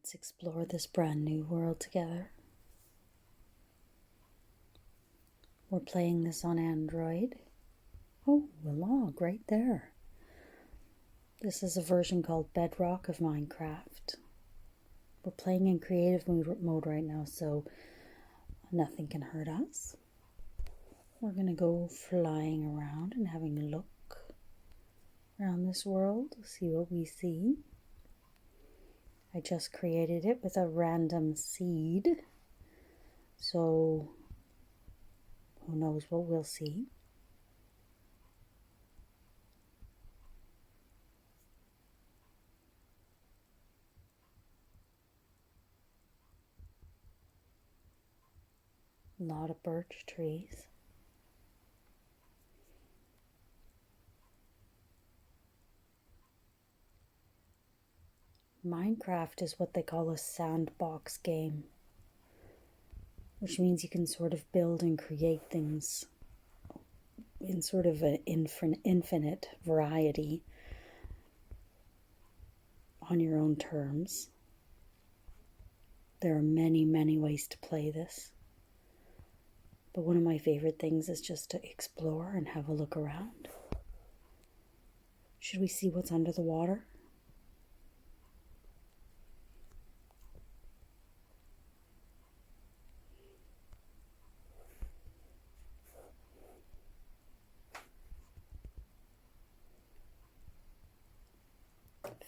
Let's explore this brand new world together. We're playing this on Android. Oh, a log right there. This is a version called Bedrock of Minecraft. We're playing in creative mode right now, so nothing can hurt us. We're going to go flying around and having a look around this world, see what we see. I just created it with a random seed, so who knows what we'll see. A lot of birch trees. Minecraft is what they call a sandbox game, which means you can sort of build and create things in sort of an infinite variety on your own terms. There are many, many ways to play this. But one of my favorite things is just to explore and have a look around. Should we see what's under the water?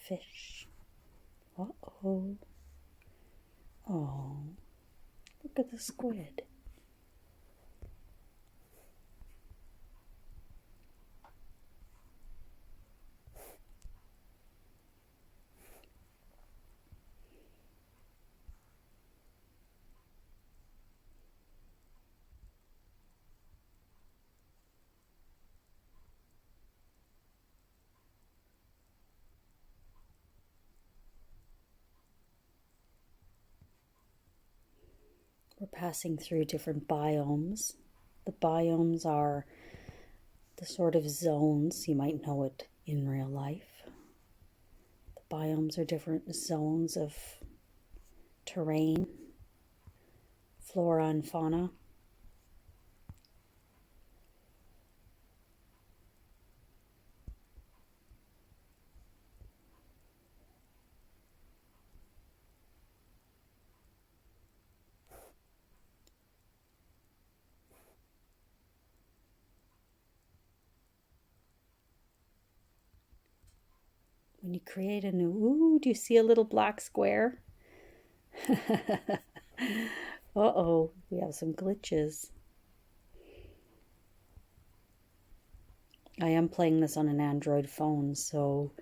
Fish. Uh-oh. Oh, look at the squid. We're passing through different biomes. The biomes are the sort of zones, you might know it in real life. The biomes are different zones of terrain, flora and fauna. When you create a new, ooh, do you see a little black square? Uh-oh, we have some glitches. I am playing this on an Android phone, so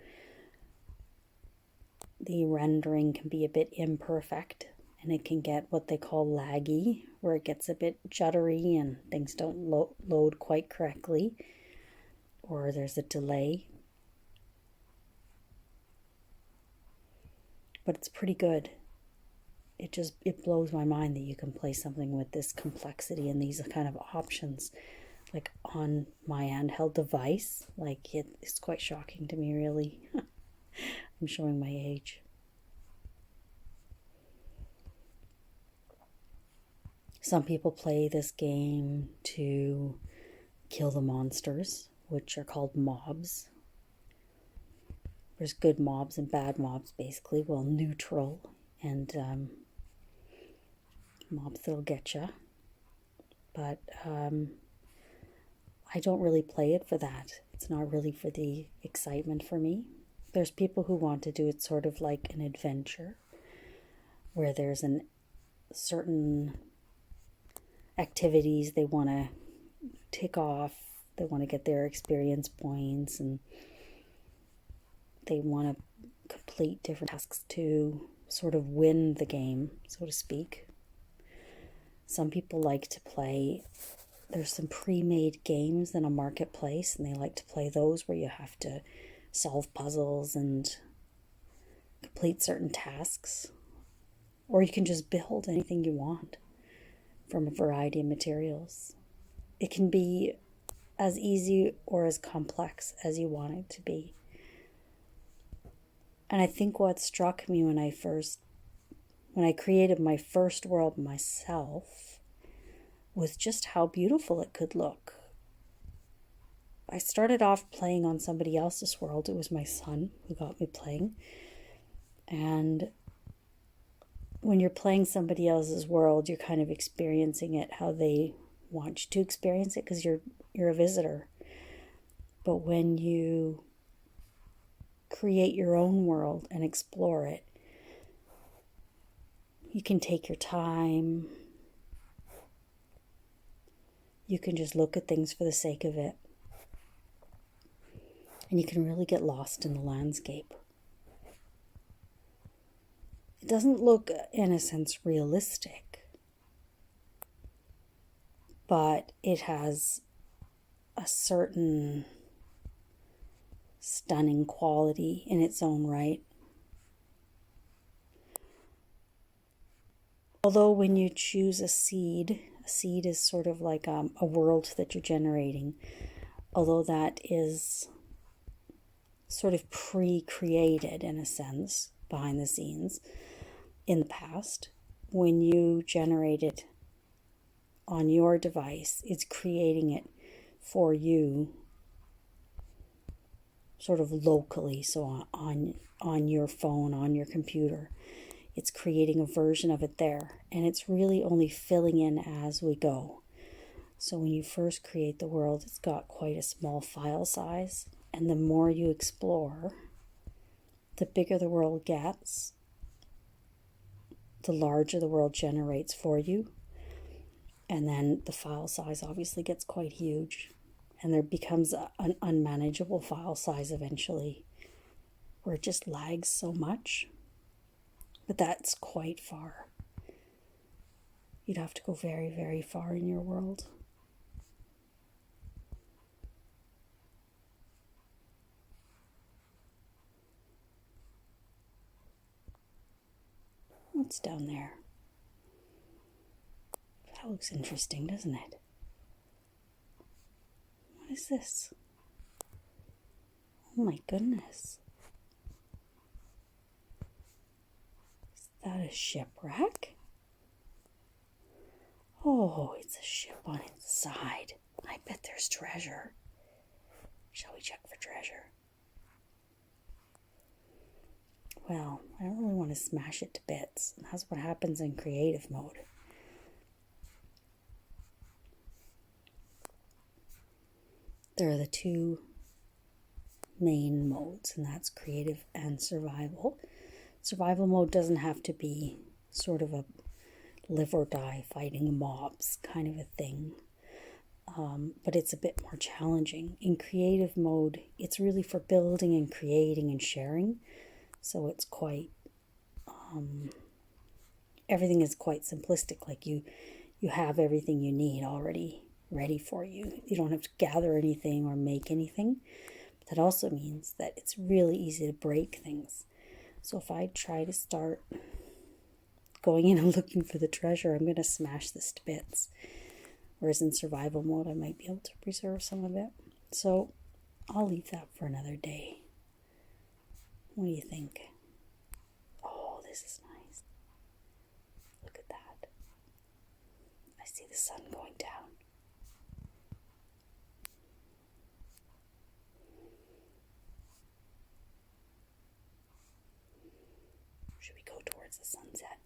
the rendering can be a bit imperfect, and it can get what they call laggy, where it gets a bit juddery and things don't load quite correctly, or there's a delay. But it's pretty good. It blows my mind that you can play something with this complexity and these kind of options, like on my handheld device. Like it's quite shocking to me, really. I'm showing my age. Some people play this game to kill the monsters, which are called mobs. There's good mobs and bad mobs, basically. Well, neutral and mobs that'll get you. But I don't really play it for that. It's not really for the excitement for me. There's people who want to do it sort of like an adventure, where there's an certain activities they want to tick off. They want to get their experience points, and they want to complete different tasks to sort of win the game, so to speak. Some people like to play, there's some pre-made games in a marketplace, and they like to play those where you have to solve puzzles and complete certain tasks. Or you can just build anything you want from a variety of materials. It can be as easy or as complex as you want it to be. And I think what struck me when I first when I created my first world myself was just how beautiful it could look. I started off playing on somebody else's world. It was my son who got me playing. And when you're playing somebody else's world, you're kind of experiencing it how they want you to experience it because you're a visitor. But when you create your own world and explore it, you can take your time. You can just look at things for the sake of it. And you can really get lost in the landscape. It doesn't look, in a sense, realistic, but it has a certain stunning quality in its own right. Although when you choose a seed is sort of like a world that you're generating, although that is sort of pre-created in a sense, behind the scenes, in the past, when you generate it on your device, it's creating it for you sort of locally, so on your phone, on your computer. It's creating a version of it there, and it's really only filling in as we go. So when you first create the world, it's got quite a small file size, and the more you explore, the bigger the world gets, the larger the world generates for you, and then the file size obviously gets quite huge, and there becomes an unmanageable file size eventually, where it just lags so much. But that's quite far. You'd have to go very, very far in your world. What's down there? That looks interesting, doesn't it? What is this? Oh my goodness. Is that a shipwreck? Oh, it's a ship on its side. I bet there's treasure. Shall we check for treasure? Well, I don't really want to smash it to bits. That's what happens in creative mode. There are the two main modes, and that's creative and survival. Survival mode doesn't have to be sort of a live or die fighting mobs kind of a thing, but it's a bit more challenging. In creative mode, it's really for building and creating and sharing, so it's quite everything is quite simplistic. Like you have everything you need already ready for you. You don't have to gather anything or make anything. But that also means that it's really easy to break things. So if I try to start going in and looking for the treasure, I'm going to smash this to bits. Whereas in survival mode, I might be able to preserve some of it. So I'll leave that for another day. What do you think? Oh, this is nice. Look at that. I see the sun going down. Should we go towards the sunset?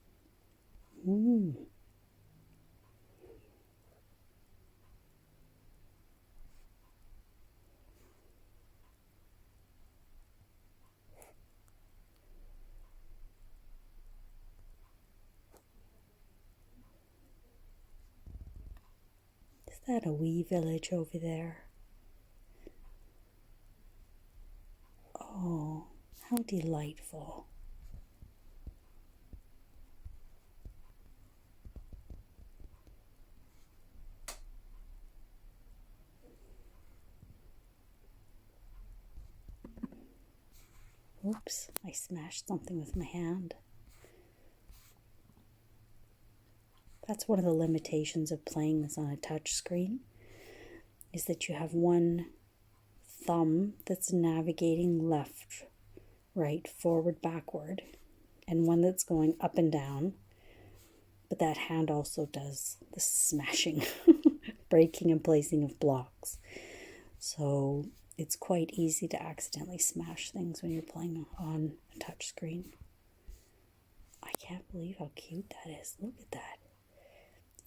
Is that a wee village over there? Oh, how delightful. Oops, I smashed something with my hand. That's one of the limitations of playing this on a touch screen, is that you have one thumb that's navigating left, right, forward, backward, and one that's going up and down. But that hand also does the smashing, breaking and placing of blocks. So it's quite easy to accidentally smash things when you're playing on a touch screen. I can't believe how cute that is. Look at that.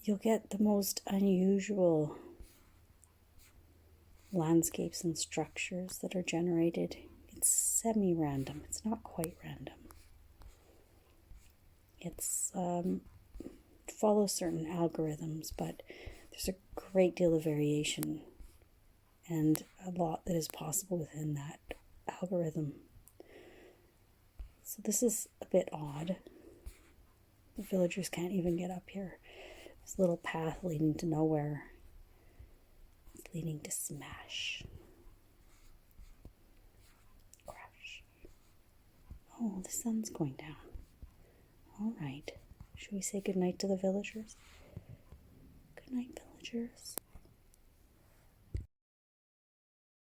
You'll get the most unusual landscapes and structures that are generated. It's semi-random. It's not quite random. It's follows certain algorithms, but there's a great deal of variation and a lot that is possible within that algorithm. So this is a bit odd. The villagers can't even get up here. This little path leading to nowhere. It's leading to smash. Crash. Oh, the sun's going down. All right. Should we say goodnight to the villagers? Good night, villagers.